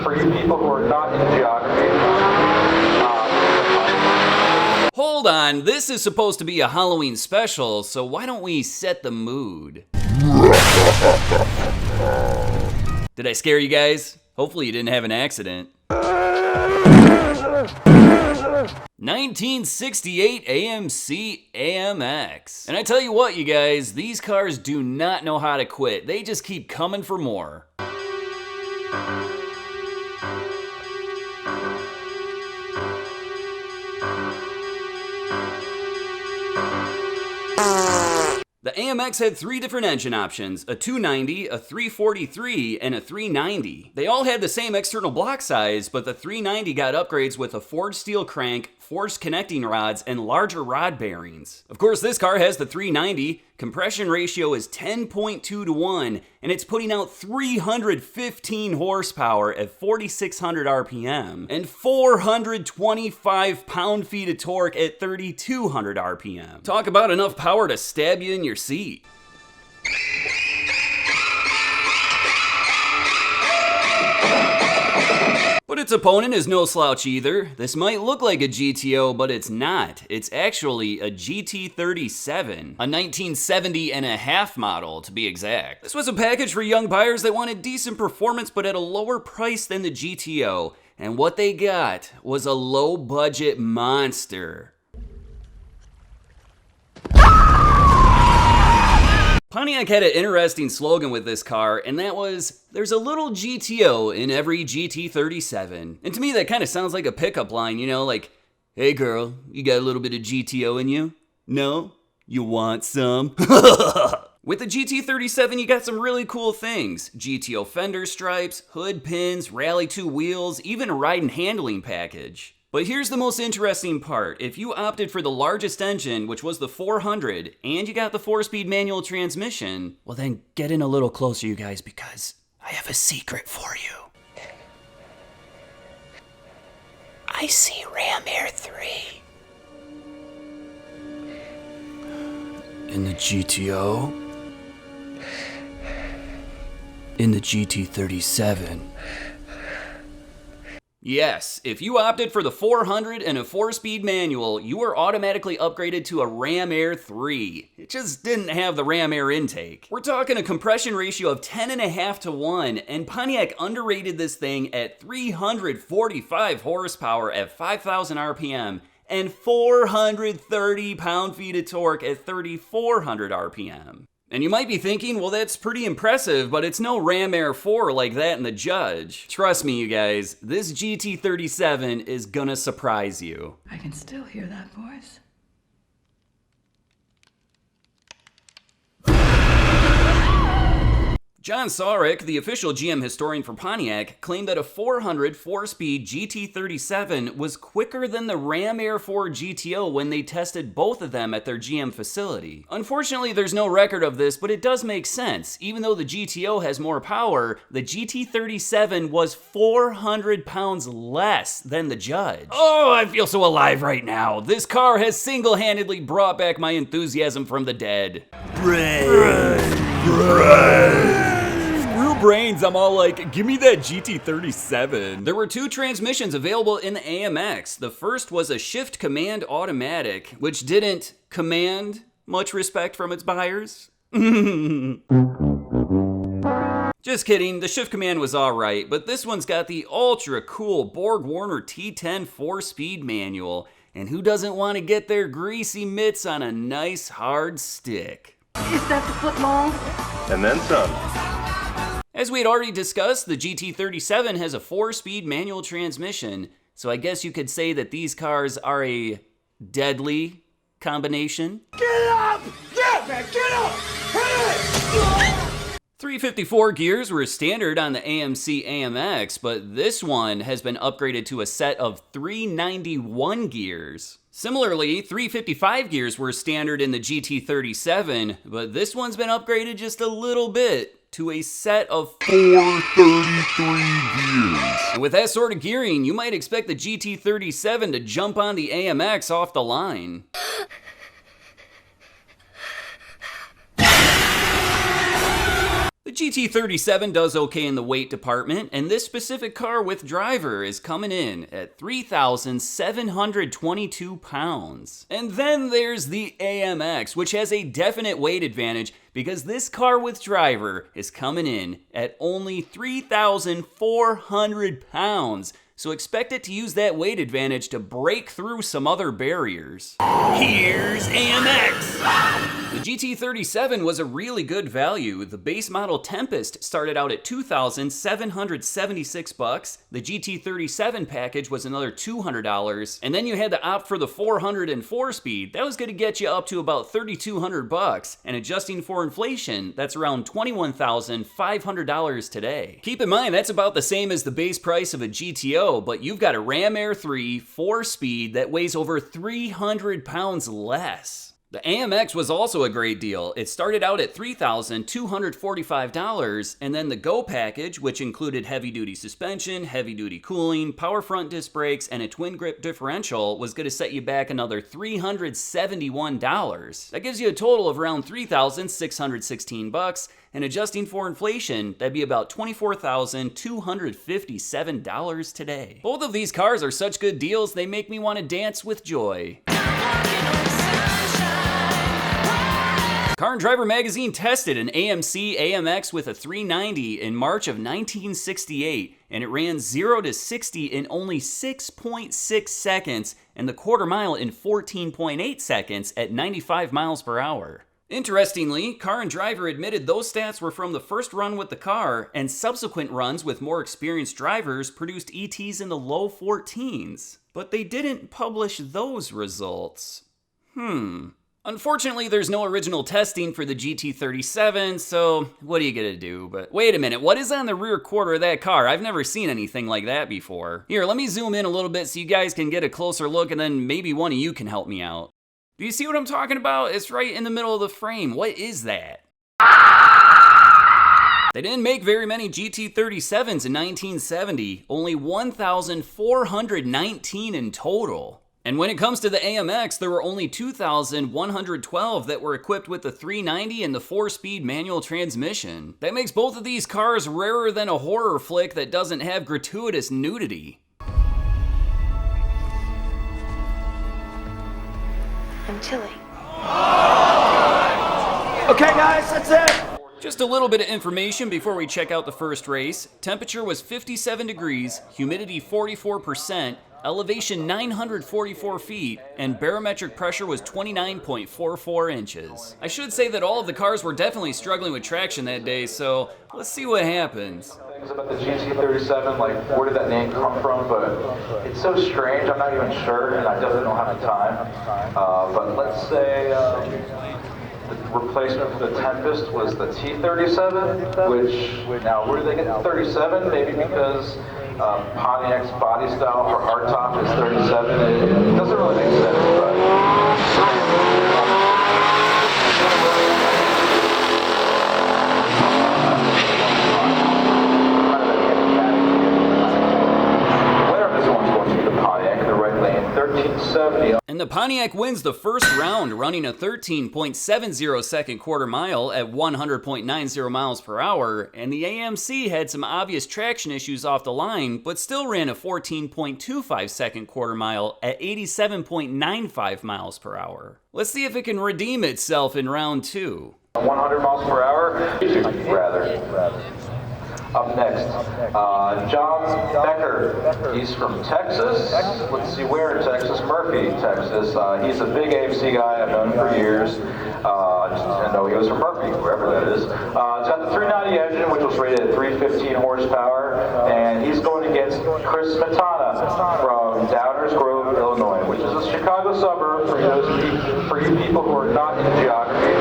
For you people who are not in geography, hold on, this is supposed to be a Halloween special, so why don't we set the mood? Did I scare you guys? Hopefully you didn't have an accident. 1968 AMC AMX. And I tell you what, you guys, these cars do not know how to quit. They just keep coming for more. The AMX had 3 different engine options, a 290, a 343, and a 390. They all had the same external block size, but the 390 got upgrades with a forged steel crank, forged connecting rods, and larger rod bearings. Of course, this car has the 390, compression ratio is 10.2 to 1, and it's putting out 315 horsepower at 4,600 RPM, and 425 pound-feet of torque at 3,200 RPM. Talk about enough power to stab you in your seat. But its opponent is no slouch either. This might look like a GTO, but it's not. It's actually a GT37, a 1970 and a half model to be exact. This was a package for young buyers that wanted decent performance but at a lower price than the GTO, and what they got was a low budget monster. Pontiac had an interesting slogan with this car, and that was, there's a little GTO in every GT37. And to me, that kind of sounds like a pickup line, you know, like, hey girl, you got a little bit of GTO in you? No? You want some? With the GT37, you got some really cool things. GTO fender stripes, hood pins, Rally 2 wheels, even a ride and handling package. But here's the most interesting part. If you opted for the largest engine, which was the 400, and you got the 4-speed manual transmission, well then get in a little closer, you guys, because I have a secret for you. I see Ram Air 3. In the GTO? In the GT37. Yes, if you opted for the 400 and a 4-speed manual, you were automatically upgraded to a Ram Air 3. It just didn't have the Ram Air intake. We're talking a compression ratio of 10.5 to 1, and Pontiac underrated this thing at 345 horsepower at 5,000 RPM and 430 pound-feet of torque at 3,400 RPM. And you might be thinking, well, that's pretty impressive, but it's no Ram Air 4 like that in the Judge. Trust me, you guys, this GT37 is gonna surprise you. I can still hear that voice. John Sarek, the official GM historian for Pontiac, claimed that a 400 4-speed GT37 was quicker than the Ram Air 4 GTO when they tested both of them at their GM facility. Unfortunately, there's no record of this, but it does make sense. Even though the GTO has more power, the GT37 was 400 pounds less than the Judge. Oh, I feel so alive right now. This car has single-handedly brought back my enthusiasm from the dead. Brains, I'm all like, give me that GT37. There were 2 transmissions available in the AMX. The first was a shift command automatic, which didn't command much respect from its buyers. Just kidding, the shift command was alright, but this one's got the ultra cool Borg Warner T10 4-speed manual, and who doesn't want to get their greasy mitts on a nice hard stick? Is that the foot long? And then some. As we had already discussed, the GT37 has a 4-speed manual transmission, so I guess you could say that these cars are a deadly combination. Get up! Yeah, man, get up! Hit it! 354 gears were standard on the AMC AMX, but this one has been upgraded to a set of 391 gears. Similarly, 355 gears were standard in the GT37, but this one's been upgraded just a little bit to a set of 433 gears. And with that sort of gearing, you might expect the GT37 to jump on the AMX off the line. The GT37 does okay in the weight department, and this specific car with driver is coming in at 3,722 pounds. And then there's the AMX, which has a definite weight advantage because this car with driver is coming in at only 3,400 pounds. So expect it to use that weight advantage to break through some other barriers. Here's AMX! The GT37 was a really good value. The base model Tempest started out at $2,776. The GT37 package was another $200. And then you had to opt for the 404 speed. That was gonna get you up to about $3,200. And adjusting for inflation, that's around $21,500 today. Keep in mind, that's about the same as the base price of a GTO, but you've got a Ram Air 3 4-speed that weighs over 300 pounds less. The AMX was also a great deal. It started out at $3,245, and then the Go package, which included heavy-duty suspension, heavy-duty cooling, power front disc brakes, and a twin grip differential, was going to set you back another $371. That gives you a total of around $3,616, and adjusting for inflation, that'd be about $24,257 today. Both of these cars are such good deals, they make me want to dance with joy. Car and Driver magazine tested an AMC AMX with a 390 in March of 1968, and it ran 0 to 60 in only 6.6 seconds and the quarter mile in 14.8 seconds at 95 miles per hour. Interestingly, Car and Driver admitted those stats were from the first run with the car, and subsequent runs with more experienced drivers produced ETs in the low 14s. But they didn't publish those results. Unfortunately, there's no original testing for the GT37, so what are you gonna do? But wait a minute, what is on the rear quarter of that car? I've never seen anything like that before. Here, let me zoom in a little bit so you guys can get a closer look, and then maybe one of you can help me out. Do you see what I'm talking about? It's right in the middle of the frame. What is that? They didn't make very many GT37s in 1970, only 1,419 in total. And when it comes to the AMX, there were only 2,112 that were equipped with the 390 and the 4-speed manual transmission. That makes both of these cars rarer than a horror flick that doesn't have gratuitous nudity. I'm chilly. Okay, guys, that's it. Just a little bit of information before we check out the first race. Temperature was 57 degrees, humidity 44%, elevation 944 feet, and barometric pressure was 29.44 inches. I should say that all of the cars were definitely struggling with traction that day, so let's see what happens. Things about the GT37, like where did that name come from, but it's so strange, I'm not even sure, and I definitely don't have the time. But let's say the replacement for the Tempest was the T37, which, now where did they get the 37? Maybe because Pontiac's body style for hardtop is 37. It doesn't really make sense, but... And the Pontiac wins the first round, running a 13.70 second quarter mile at 100.90 miles per hour, and the AMC had some obvious traction issues off the line, but still ran a 14.25 second quarter mile at 87.95 miles per hour. Let's see if it can redeem itself in round 2. 100 miles per hour, rather. Up next, John Becker. He's from Texas. Let's see where in Texas. Murphy, Texas. He's a big AMC guy. I've known him for years. I know he was from Murphy, wherever that is. He's got the 390 engine, which was rated at 315 horsepower, and he's going against Chris Smetana from Downers Grove, Illinois, which is a Chicago suburb for you people who are not into geography.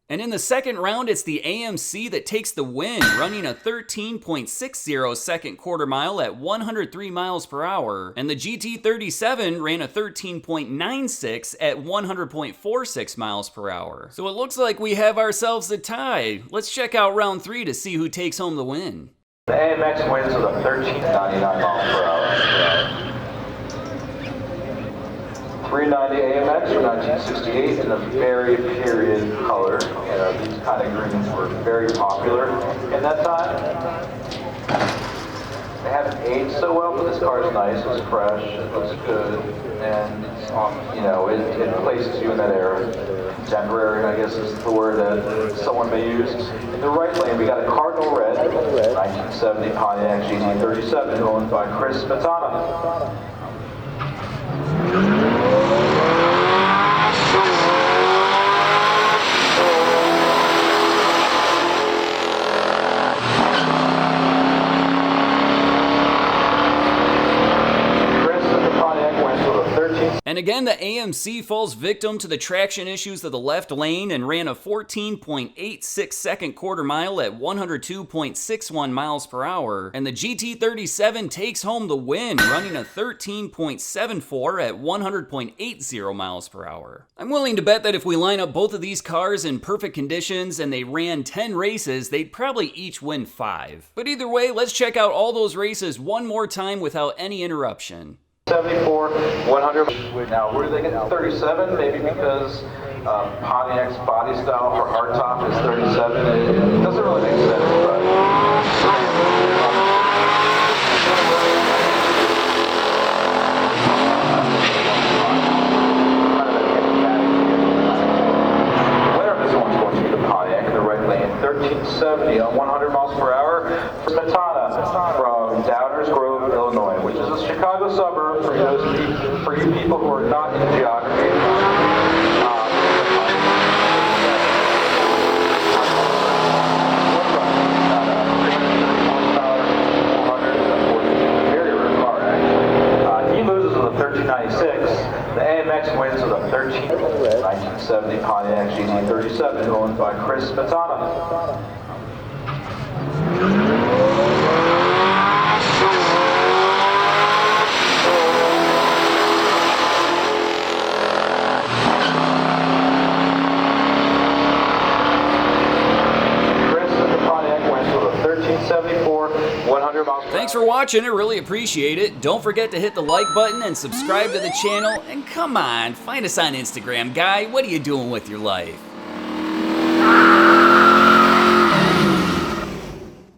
And in the second round, it's the AMC that takes the win, running a 13.60 second quarter mile at 103 miles per hour. And the GT37 ran a 13.96 at 100.46 miles per hour. So it looks like we have ourselves a tie. Let's check out round 3 to see who takes home the win. The AMX wins with a 1399 miles per hour. 390 AMX from 1968 in a very period color. These kind of greens were very popular in that time. They haven't aged so well, but this car is nice, it's fresh, it looks good, and it's, it places you in that era. Contemporary, I guess is the word that someone may use. In the right lane, we got a Cardinal Red, 1970 Pontiac GT37, owned by Chris Matana. And again, the AMC falls victim to the traction issues of the left lane and ran a 14.86 second quarter mile at 102.61 miles per hour. And the GT37 takes home the win, running a 13.74 at 100.80 miles per hour. I'm willing to bet that if we line up both of these cars in perfect conditions and they ran 10 races, they'd probably each win 5. But either way, let's check out all those races one more time without any interruption. 74, 100. Now, where do they get 37? Maybe because Pontiac's body style for hardtop is 37. It doesn't really make sense, but. Winner of this one's going to be the Pontiac in the right lane, 1370 on 100 miles per hour. Matana from Downers Grove, Illinois, which is a Chicago suburb for you people who are not in geography. He loses with a 1396. The AMX wins with a 1970 Pontiac GT37, owned by Chris Matana. Thanks for watching, I really appreciate it. Don't forget to hit the like button and subscribe to the channel. And come on, find us on Instagram, guy. What are you doing with your life?